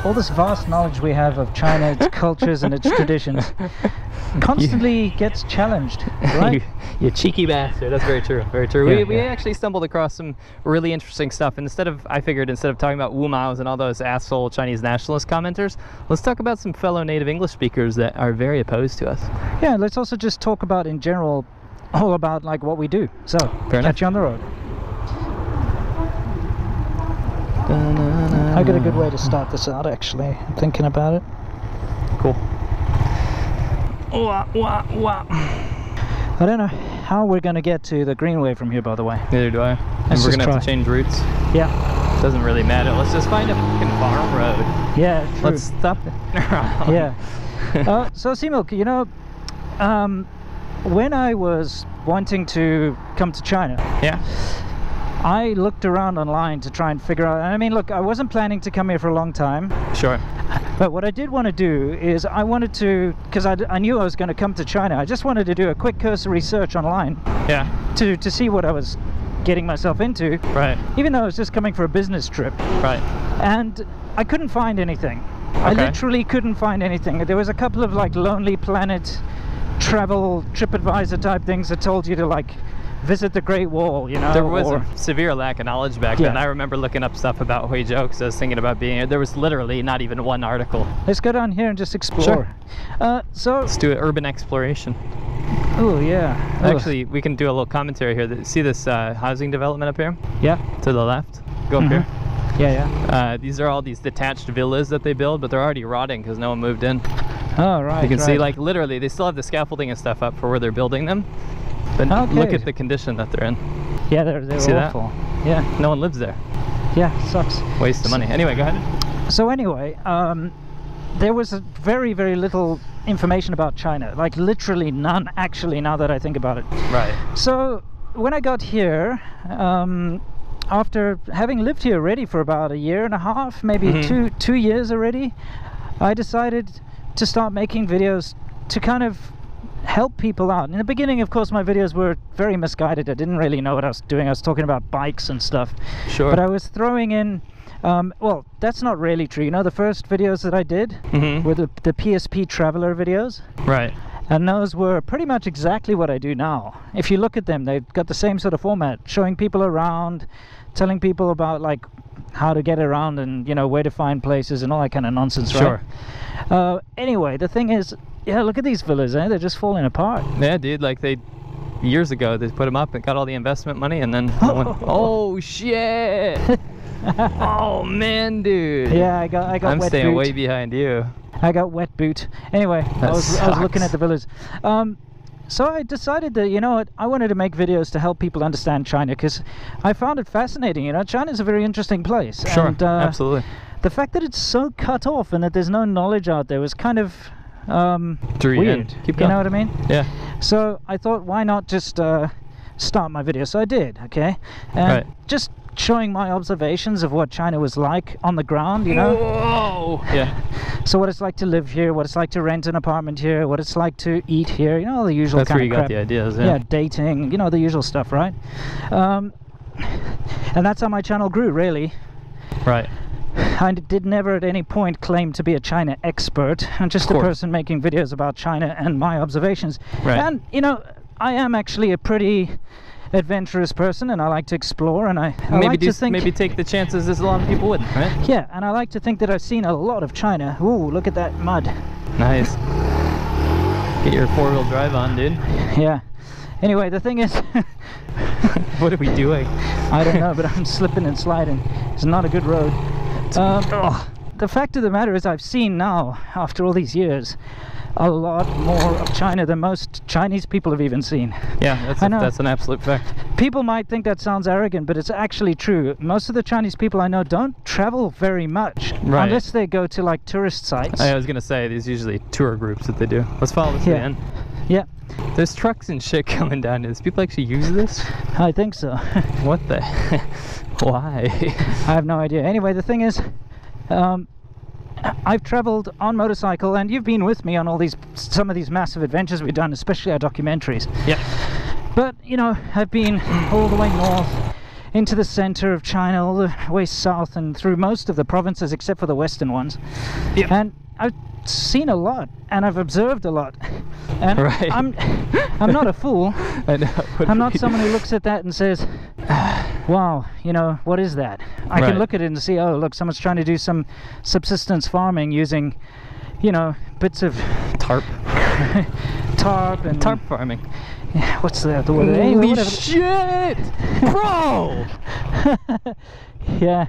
All this vast knowledge we have of China, its cultures and its traditions, constantly gets challenged, right? You cheeky bastard. That's very true. Very true. Yeah, we actually stumbled across some really interesting stuff. And I figured instead of talking about Wu Maos and all those asshole Chinese nationalist commenters, let's talk about some fellow native English speakers that are very opposed to us. Yeah, let's also just talk about in general, all about like what we do. So, catch you on the road. I got a good way to start this out, actually. I'm thinking about it. Cool. Wah. I don't know how we're going to get to the Greenway from here, by the way. Neither do I. And we're going to have to change routes. Yeah. Doesn't really matter. Let's just find a fucking farm road. Yeah, true. Let's stop it. Yeah. So, Seamilk, you know, when I was wanting to come to China, yeah, I looked around online to try and figure out. I mean, look, I wasn't planning to come here for a long time. Sure. But what I did want to do is I wanted to, because I knew I was going to come to China, I just wanted to do a quick cursory search online. Yeah. To see what I was getting myself into. Right. Even though I was just coming for a business trip. Right. And I couldn't find anything. Okay. I literally couldn't find anything. There was a couple of like Lonely Planet travel TripAdvisor type things that told you to like visit the Great Wall, you know. There was a severe lack of knowledge back then. Yeah. I remember looking up stuff about Huizhou because I was thinking about being here. There was literally not even one article. Let's go down here and just explore. Sure. So let's do an urban exploration. Oh yeah. Actually, we can do a little commentary here. See this housing development up here? Yeah. To the left. Go up here. Yeah. These are all these detached villas that they build, but they're already rotting because no one moved in. Oh right. You can see, like, literally, they still have the scaffolding and stuff up for where they're building them. But look at the condition that they're in. Yeah, they're awful. That? Yeah. No one lives there. Yeah, sucks. Waste of money. Anyway, go ahead. So anyway, there was very, very little information about China. Like literally none, actually, now that I think about it. Right. So when I got here, after having lived here already for about a year and a half, maybe two years already, I decided to start making videos to kind of help people out. In the beginning, of course, my videos were very misguided. I didn't really know what I was doing. I was talking about bikes and stuff. Sure. But I was throwing in, well, that's not really true. You know, the first videos that I did were the PSP Traveller videos. Right. And those were pretty much exactly what I do now. If you look at them, they've got the same sort of format, showing people around, telling people about like how to get around and, you know, where to find places and all that kind of nonsense, right? Sure. Anyway, the thing is, yeah, look at these villas, eh? They're just falling apart. Yeah, dude, like years ago, they put them up and got all the investment money and then oh shit! Oh man, dude. Yeah, I got I'm wet staying boot. way behind you. I got wet boot. Anyway, I was looking at the villas. So I decided that, you know what, I wanted to make videos to help people understand China because I found it fascinating. You know, China's a very interesting place. Sure, and, absolutely. The fact that it's so cut off and that there's no knowledge out there was kind of weird. Keep going. You know what I mean? Yeah. So I thought, why not just start my video? So I did, okay? And just showing my observations of what China was like on the ground, you know? Whoa! Yeah. So what it's like to live here, what it's like to rent an apartment here, what it's like to eat here, you know, the usual kind of crap. That's where you got the ideas, yeah, dating, you know, the usual stuff, right? And that's how my channel grew, really. Right. I did never at any point claim to be a China expert. I'm just a person making videos about China and my observations. Right. And, you know, I am actually a pretty adventurous person and I like to explore and I like to think... Maybe take the chances as a lot of people wouldn't, right? Yeah, and I like to think that I've seen a lot of China. Ooh, look at that mud. Nice. Get your four-wheel drive on, dude. Yeah. Anyway, the thing is... What are we doing? I don't know, but I'm slipping and sliding. It's not a good road. The fact of the matter is I've seen now, after all these years, a lot more of China than most Chinese people have even seen. Yeah, that's an absolute fact. People might think that sounds arrogant, but it's actually true. Most of the Chinese people I know don't travel very much, unless they go to like tourist sites. I was going to say, there's usually tour groups that they do. Let's follow this to the end. Yeah. There's trucks and shit coming down. Does people actually use this? I think so. What the heck? Why? I have no idea. Anyway, the thing is, I've traveled on motorcycle, and you've been with me on some of these massive adventures we've done, especially our documentaries. Yeah. But, you know, I've been all the way north into the center of China, all the way south, and through most of the provinces except for the western ones. Yeah. And I've seen a lot, and I've observed a lot. And Right. I'm not a fool. I know. I'm not someone who looks at that and says, wow, you know, what is that? I Right. can look at it and see, oh, look, someone's trying to do some subsistence farming using, you know, bits of tarp. tarp and Tarp farming. Yeah, what's the word? Anyway, Holy whatever. shit! Bro! Yeah,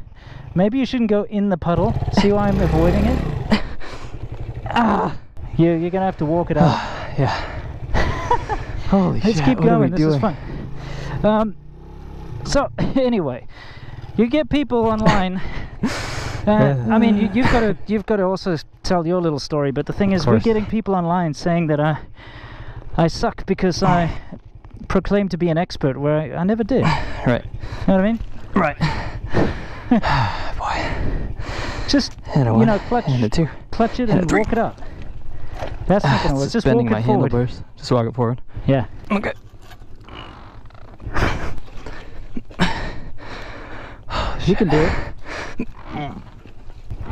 maybe you shouldn't go in the puddle. See why I'm avoiding it? You're gonna have to walk it out. Yeah. Holy shit! Let's keep what are we going. This is doing? fun. So anyway, you get people online. I mean, you've got to also tell your little story. But the thing is, we're getting people online saying that I suck because I proclaim to be an expert where I never did. Right. You know what I mean? Right. Boy. Just And a one, you know, clutch and a two, it and a and three. walk it up. That's not gonna work. Just Bending walk my it forward. handlebars. Just walk it forward. Yeah. Okay. You can do it.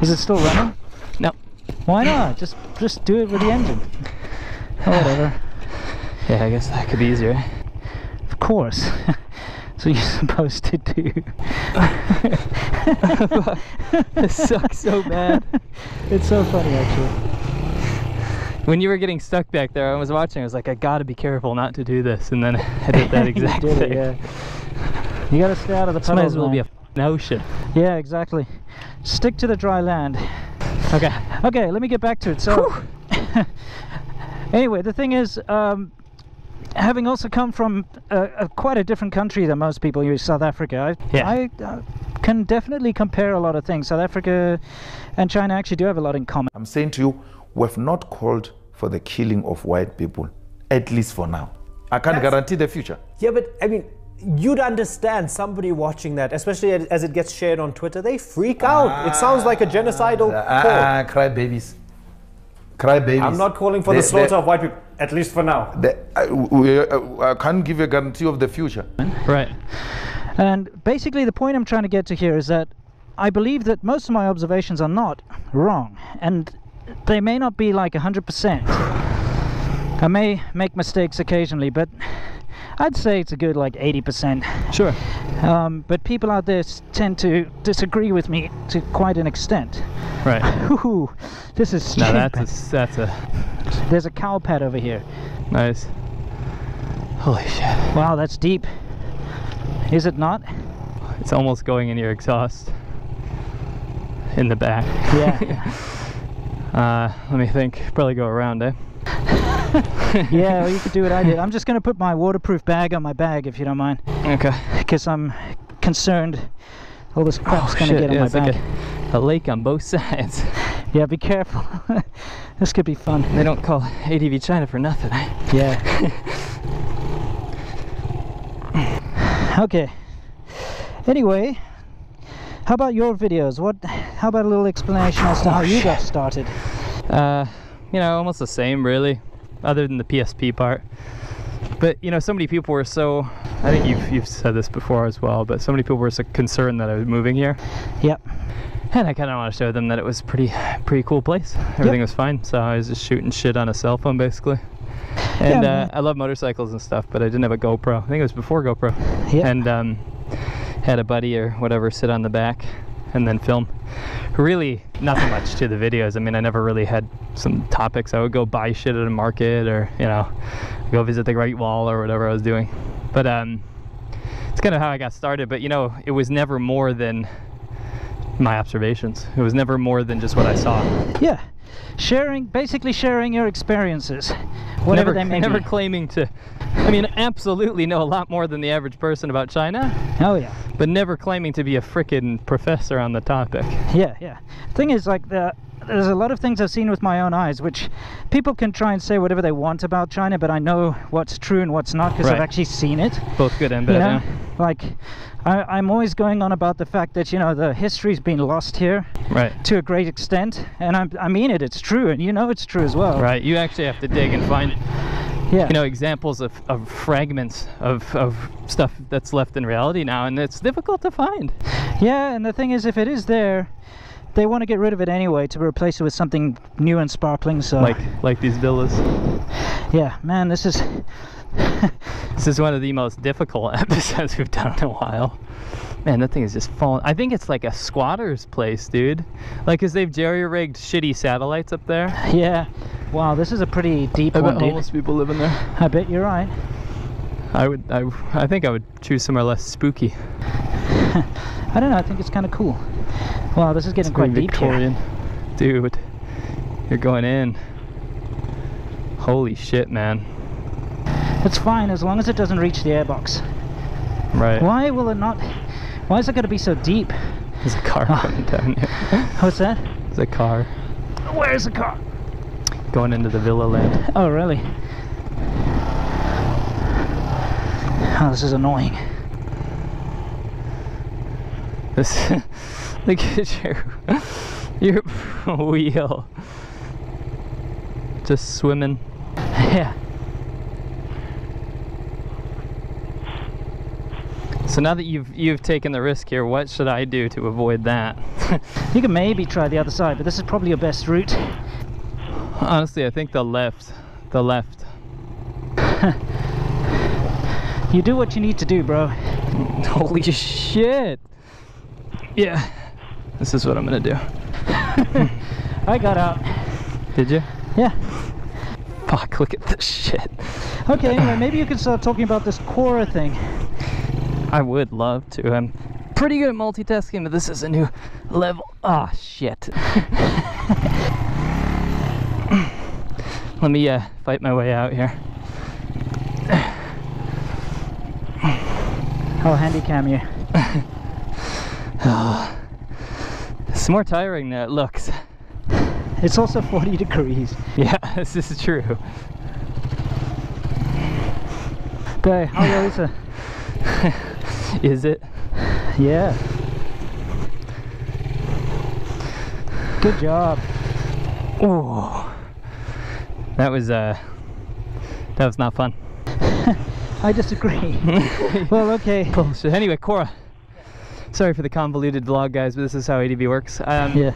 Is it still running? No. Why not? Just do it with the engine. Or whatever. Yeah, I guess that could be easier. Of course. So you're supposed to do. This sucks so bad. It's so funny, actually. When you were getting stuck back there, I was watching. I was like, I gotta be careful not to do this, and then I did that exact You did thing. it, yeah. You gotta stay out of the This might puddles, as well be a man. f***ing ocean. Yeah, exactly. Stick to the dry land. Okay. Okay, let me get back to it. So, anyway, the thing is, having also come from quite a different country than most people use, South Africa, I can definitely compare a lot of things. South Africa and China actually do have a lot in common. I'm saying to you, we have not called for the killing of white people, at least for now. I can't guarantee the future. Yeah, but I mean, you'd understand somebody watching that, especially as it gets shared on Twitter, they freak out. It sounds like a genocidal call. Cry babies. Cry babies. I'm not calling for the slaughter of white people, at least for now. I can't give you a guarantee of the future. Right. And basically the point I'm trying to get to here is that I believe that most of my observations are not wrong, and they may not be like 100%. I may make mistakes occasionally, but I'd say it's a good like 80%. Sure. But people out there tend to disagree with me to quite an extent. Right. Ooh, this is Now stupid. that's a There's a cow pad over here. nice. Holy shit. Wow, that's deep. Is it not? It's almost going in your exhaust. In the back. Yeah. Let me think. Probably go around, eh? Yeah, well, you could do what I did. I'm just going to put my waterproof bag on my bag, if you don't mind, Okay. because I'm concerned all this crap's going to get on my it's bag. like a lake on both sides. Yeah, be careful. This could be fun. They don't call ADV China for nothing, eh? Yeah. Okay. Anyway, how about your videos? How about a little explanation as to how you got started? You know, almost the same, really, other than the PSP part. But you know, so many people were so, I think you've said this before as well, but so many people were so concerned that I was moving here. Yep. And I kind of want to show them that it was pretty cool place. Everything was fine, so I was just shooting shit on a cell phone basically. And Yeah, I love motorcycles and stuff, but I didn't have a GoPro. I think it was before GoPro. Yep. And had a buddy or whatever sit on the back and then film. Really nothing much to the videos. I mean, I never really had some topics. I would go buy shit at a market, or you know, go visit the Great Wall or whatever I was doing. But it's kind of how I got started. But you know, it was never more than my observations. It was never more than just what I saw. Yeah. Basically sharing your experiences, whatever they may Never be. claiming to, I mean, absolutely know a lot more than the average person about China, Oh yeah. but never claiming to be a frickin' professor on the topic. Yeah, yeah. The thing is, like, there's a lot of things I've seen with my own eyes, which people can try and say whatever they want about China, but I know what's true and what's not because I've actually seen it. Both good and bad. You know? Yeah. Like, I'm always going on about the fact that, you know, the history's been lost here, Right. to a great extent, and I mean it. It's true, and you know it's true as well. Right. You actually have to dig and find, Yeah. you know, examples of fragments of stuff that's left in reality now, and it's difficult to find. Yeah, and the thing is, if it is there, they want to get rid of it anyway to replace it with something new and sparkling. So, Like these villas. yeah, man, this is This is one of the most difficult episodes we've done in a while. Man, that thing is just falling. I think it's like a squatter's place, dude. Like, 'cause they've jerry-rigged shitty satellites up there. yeah. Wow, this is a pretty deep I one, bet dude. homeless people live in there. I bet you're right. I think I would choose somewhere less spooky. I don't know, I think it's kind of cool. Wow, this is getting quite deep Victorian. here. Dude, you're going in. Holy shit, man. It's fine as long as it doesn't reach the airbox. Right. Why will it not? Why is it going to be so deep? There's a car coming down here. What's that? There's a car Where's the car? going into the villa land. Oh, really? Oh, this is annoying. This, look at your wheel. Just swimming. Yeah. So now that you've taken the risk here, what should I do to avoid that? You can maybe try the other side, but this is probably your best route. Honestly, I think the left. The left. You do what you need to do, bro. Holy shit! Yeah, this is what I'm gonna do. I got out. Did you? Yeah. Fuck, look at this shit. Okay, anyway, maybe you can start talking about this Quora thing. I would love to. I'm pretty good at multitasking, but this is a new level. Ah, shit. Let me fight my way out here. I'll handycam you. It's more tiring than it looks. It's also 40 degrees. Yeah, this is true. Okay, how is it? Is it? Yeah. Good job. Oh, that was not fun. I disagree. Well, okay. Bullshit. Anyway, Quora. Sorry for the convoluted vlog, guys, but this is how ADV works. Yeah.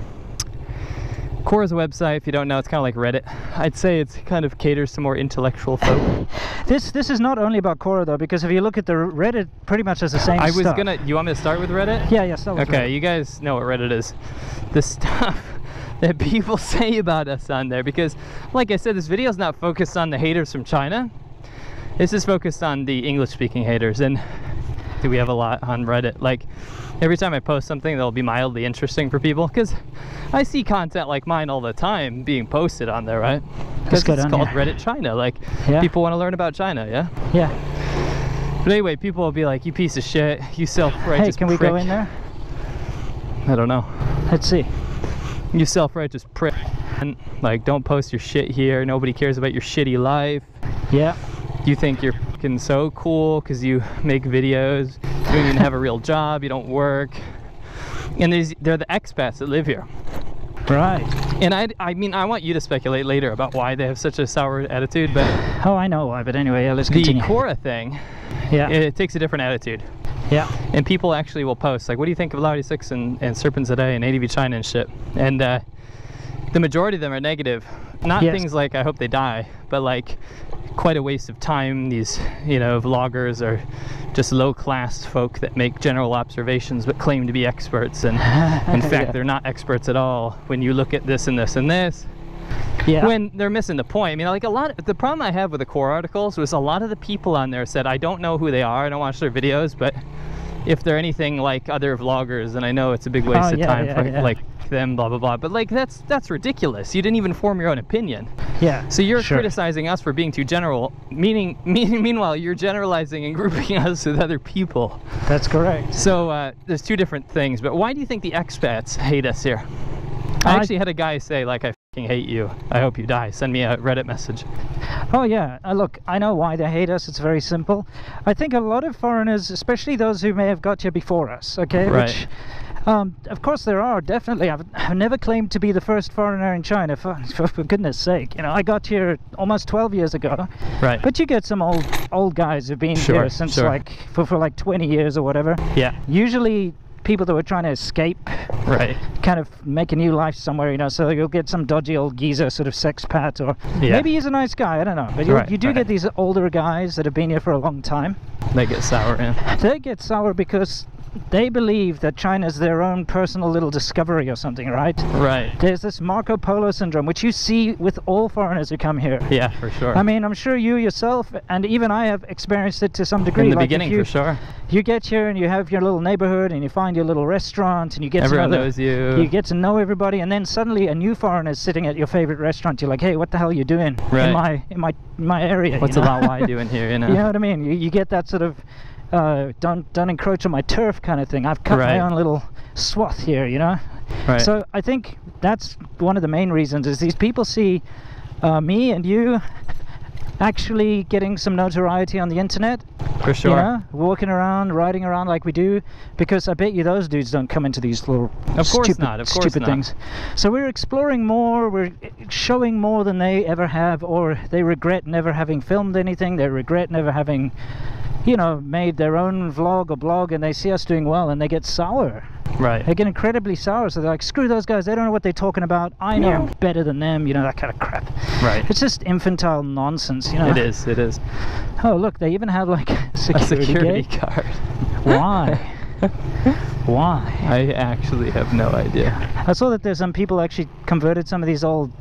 Quora's a website. If you don't know, it's kind of like Reddit. I'd say it's kind of caters to more intellectual folk. This is not only about Quora though, because if you look at the Reddit, pretty much has the same stuff. You want me to start with Reddit? Yeah, start with Okay, Reddit. you guys know what Reddit is. The stuff that people say about us on there, because like I said, this video is not focused on the haters from China. This is focused on the English-speaking haters, and we have a lot on Reddit. Like, every time I post something that'll be mildly interesting for people, because I see content like mine all the time being posted on there, right? Because it's called Reddit China. Like, people want to learn about China, yeah? Yeah. But anyway, people will be like, you piece of shit, you self-righteous Hey, can we prick. go in there? I don't know. Let's see. You self-righteous prick. And, like, don't post your shit here. Nobody cares about your shitty life. Yeah. You think you're fucking so cool because you make videos. You don't even have a real job. You don't work. And they're the expats that live here. Right. And I mean, I want you to speculate later about why they have such a sour attitude, but Oh, I know why, but anyway, yeah, let's the continue. Quora thing, Yeah. it takes a different attitude. Yeah. And people actually will post, like, what do you think of Loud 6 and SerpentZA and ADV China and shit? And the majority of them are negative. Not things like, I hope they die, but like, quite a waste of time. These, you know, vloggers are just low-class folk that make general observations but claim to be experts, and in fact they're not experts at all when you look at this and this and this. Yeah. When they're missing the point. I mean, like, the problem I have with the Quora articles was a lot of the people on there said, I don't know who they are, I don't watch their videos, but if they're anything like other vloggers, then I know it's a big waste of time for like them, blah blah blah. But like, that's ridiculous. You didn't even form your own opinion. Yeah. So you're criticizing us for being too general, meanwhile you're generalizing and grouping us with other people. That's correct. So there's two different things. But why do you think the expats hate us here? I actually had a guy say, like, I fucking hate you. I hope you die. Send me a Reddit message. Oh yeah, look, I know why they hate us. It's very simple. I think a lot of foreigners, especially those who may have got here before us, okay, Right. which of course there are, definitely. I've never claimed to be the first foreigner in China, for goodness sake. You know, I got here almost 12 years ago. Right. But you get some old guys who've been here since like for like 20 years or whatever. Yeah. Usually people that were trying to escape, Right. kind of make a new life somewhere, you know, so you'll get some dodgy old geezer sort of sexpat, or maybe he's a nice guy, I don't know, but you do get these older guys that have been here for a long time. They get sour, yeah. They get sour because they believe that China's their own personal little discovery or something, right? Right. There's this Polo Syndrome, which you see with all foreigners who come here. Yeah, for sure. I mean, I'm sure you yourself, and even I have experienced it to some degree. In the like beginning, for sure. You get here and you have your little neighborhood and you find your little restaurant and you get Everyone to know knows you. You get to know everybody, and then suddenly a new foreigner is sitting at your favorite restaurant. You're like, hey, what the hell are you doing in my area? What's you know? a Lao Wai doing here? You know. You know what I mean? You get that sort of don't encroach on my turf kind of thing. I've cut my own little swath here, you know. Right. So I think that's one of the main reasons, is these people see me and you actually getting some notoriety on the internet. For sure. You know, walking around, riding around like we do, because I bet you those dudes don't come into these little stupid things. So we're exploring more, we're showing more than they ever have, or they regret never having filmed anything, they regret never having, you know, made their own vlog or blog, and they see us doing well and they get sour. Right. They get incredibly sour, so they're like, screw those guys, they don't know what they're talking about, I know better than them, you know, that kind of crap. Right. It's just infantile nonsense, you know. It is, it is. Oh, look, they even have like a security guard. Why? Why? I actually have no idea. I saw that there's some people actually converted some of these old,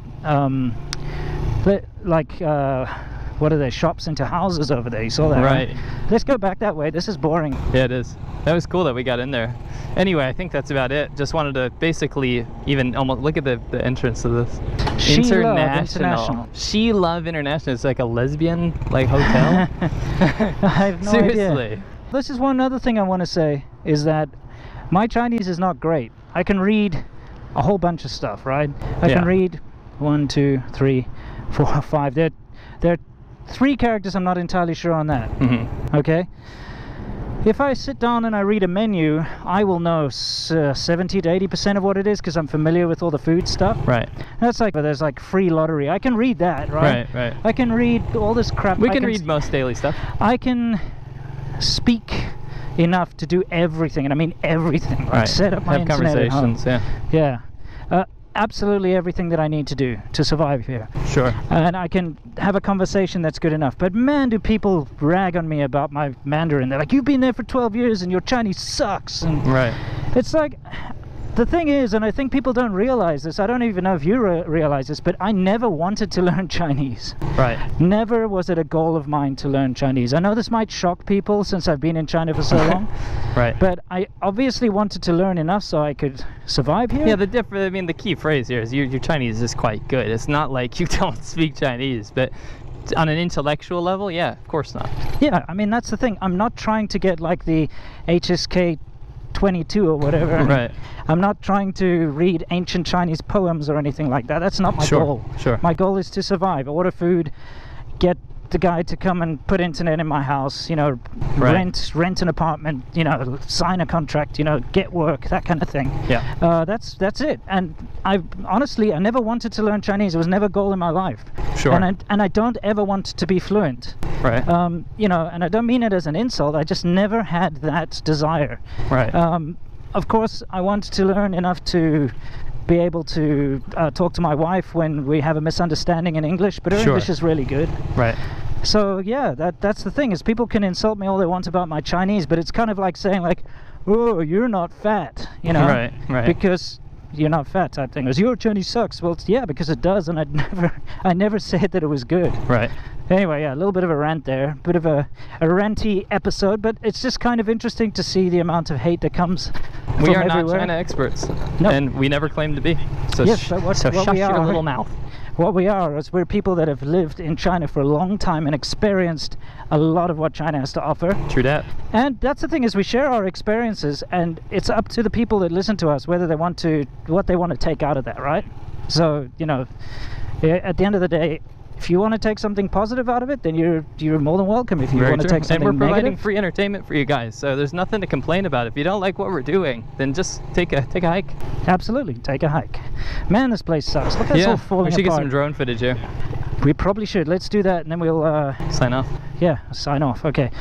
what are they, shops into houses over there. You saw that, right? Let's go back that way. This is boring. Yeah, it is. That was cool that we got in there. Anyway, I think that's about it. Just wanted to basically even almost look at the entrance of this. International. She Love International. It's like a lesbian hotel. I have no Seriously. idea. This is one other thing I want to say, is that my Chinese is not great. I can read a whole bunch of stuff, right? I can read 1, 2, 3, 4, 5. There are 3 characters I'm not entirely sure on that. Okay? If I sit down and I read a menu, I will know 70 to 80% of what it is, because I'm familiar with all the food stuff. Right. That's like, there's like free lottery. I can read that, right? Right. I can read all this crap. We can read most daily stuff. I can speak enough to do everything, and I mean everything. Like set up my internet at home. Yeah. Absolutely everything that I need to do to survive here. Sure. And I can have a conversation that's good enough. But man, do people rag on me about my Mandarin. They're like, you've been there for 12 years and your Chinese sucks. And it's like, the thing is, and I think people don't realize this, I don't even know if you realize this, but I never wanted to learn Chinese. Right. Never was it a goal of mine to learn Chinese. I know this might shock people since I've been in China for so long. Right. But I obviously wanted to learn enough so I could survive here. Yeah, the key phrase here is your Chinese is quite good. It's not like you don't speak Chinese, but on an intellectual level, yeah, of course not. Yeah, I mean, that's the thing. I'm not trying to get like the HSK 22 or whatever. Right. I'm not trying to read ancient Chinese poems or anything like that. That's not my goal. Sure. My goal is to survive, order food, get the guy to come and put internet in my house, you know, rent an apartment, you know, sign a contract, you know, get work, that kind of thing. Yeah. That's it. And I never wanted to learn Chinese. It was never a goal in my life. Sure. And I don't ever want to be fluent. Right. You know, and I don't mean it as an insult. I just never had that desire. Right. Of course, I wanted to learn enough to be able to talk to my wife when we have a misunderstanding in English, but her English is really good. Right. So yeah, that's the thing, is people can insult me all they want about my Chinese, but it's kind of like saying like, oh, you're not fat, you know, right. because you're not fat type thing. As your Chinese sucks. Well, yeah, because it does, and I never said that it was good. Right. Anyway, yeah, a little bit of a rant there, bit of a ranty episode, but it's just kind of interesting to see the amount of hate that comes from We are everywhere. not China experts, No. and we never claimed to be. So yes, but what shut we your are, little mouth. What we are is we're people that have lived in China for a long time and experienced a lot of what China has to offer. True that. And that's the thing, is we share our experiences, and it's up to the people that listen to us whether they want to, what they want to take out of that, right? So, you know, at the end of the day, if you want to take something positive out of it, then you're more than welcome. If you want to take something and we're providing negative, free entertainment for you guys, so there's nothing to complain about. If you don't like what we're doing, then just take a hike. absolutely, take a hike. Man, this place sucks. Look, it's all falling we should apart. get some drone footage here. We probably should. Let's do that, and then we'll Sign off. yeah, sign off. Okay.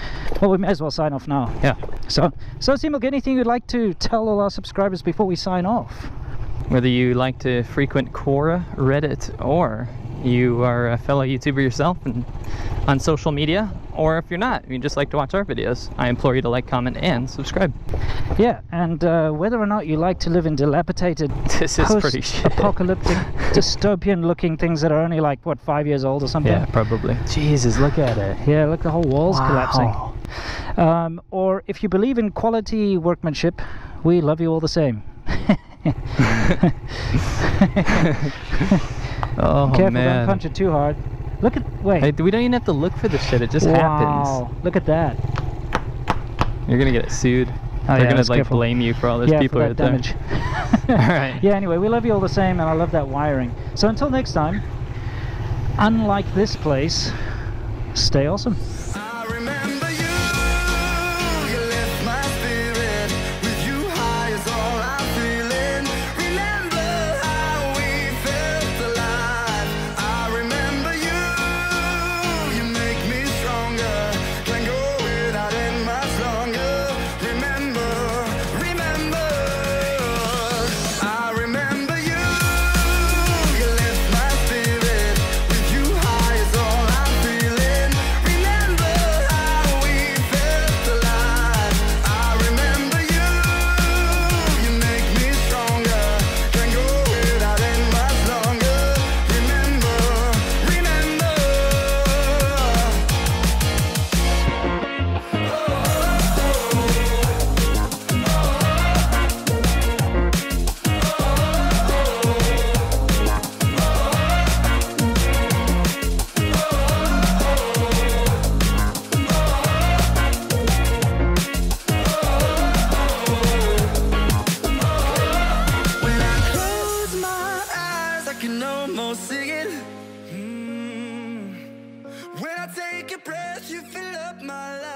Well, we may as well sign off now. Yeah. So Similk, anything you'd like to tell all our subscribers before we sign off? Whether you like to frequent Quora, Reddit, or you are a fellow YouTuber yourself and on social media, or if you're not, you just like to watch our videos, I implore you to like, comment, and subscribe. Yeah, and whether or not you like to live in dilapidated, This is pretty shit. apocalyptic, dystopian-looking things that are only like, what, 5 years old or something? Yeah, probably. Jesus, look at it. Yeah, look, the whole wall's Wow. collapsing. Or if you believe in quality workmanship, we love you all the same. Oh, Careful, man. don't punch it too hard. Look at, wait. Hey, we don't even have to look for this shit, it just Wow, happens. look at that. You're gonna get sued. They're yeah, gonna that's like careful. blame you for all those Yeah, people for right that damage. there. Alright. Yeah, anyway, we love you all the same, and I love that wiring. So until next time, unlike this place, stay awesome. I remember you, you lift my spirit. With you high is all I'm feeling. Remember how we felt alive. I remember you, you make me stronger. Can't go without it much longer. Remember, remember. I remember you, you lift my spirit. With you high is all I'm feeling. Remember how we felt alive. I remember you, you make me stronger. Can't go without it much longer. Remember, remember. When I close my eyes, I can almost see it. When I take a breath, you fill up my life.